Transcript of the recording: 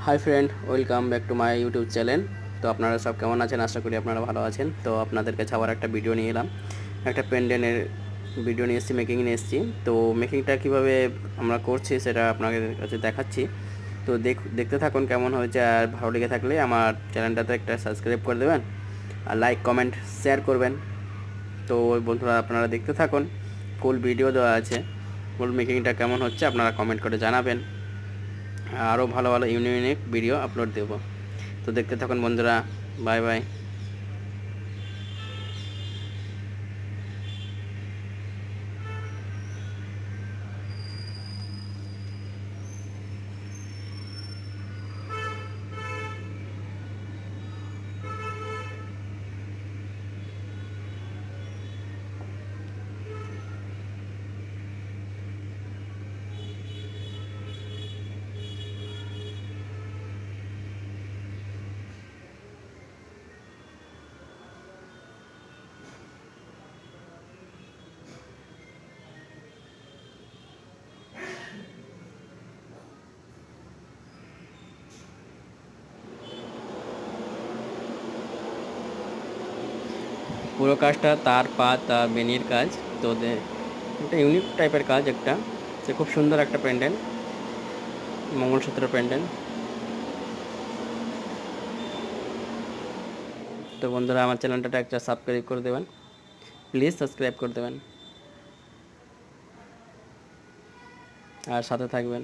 Hi friend, welcome back to my YouTube channel. তো আপনারা সব কেমন আছেন? আশা করি আপনারা ভালো আছেন। তো আপনাদের কাছে আবার একটা ভিডিও নিয়ে এলাম, একটা পেন্ডেন্টের ভিডিও নিয়ে এসেছি, মেকিং নিয়ে এসেছি। তো মেকিংটা কীভাবে আমরা করছি সেটা আপনাদের কাছে দেখাচ্ছি। তো দেখতে থাকুন কেমন হয়েছে, আর ভালো লেগে থাকলে আমার চ্যানেলটাতে একটা সাবস্ক্রাইব করে দেবেন, আর লাইক কমেন্ট শেয়ার করবেন। তো বন্ধুরা, আপনারা দেখতে থাকুন, ফুল ভিডিও দেওয়া আছে। ফুল মেকিংটা কেমন হচ্ছে আপনারা কমেন্ট করে জানাবেন। আরও ভালো ভালো ইউনিক ভিডিও আপলোড দেব। তো দেখতে থাকুন বন্ধুরা। Bye bye. পুরো কাজটা তার পাত বেনির কাজ। তো একটা ইউনিক টাইপের কাজ, একটা সে খুব সুন্দর একটা প্যান্ডেল, মঙ্গলসূত্র প্যান্ডেল। তো বন্ধুরা, আমার চ্যানেলটা একটা সাবস্ক্রাইব করে দেবেন, প্লিজ সাবস্ক্রাইব করে দেবেন আর সাথে থাকবেন।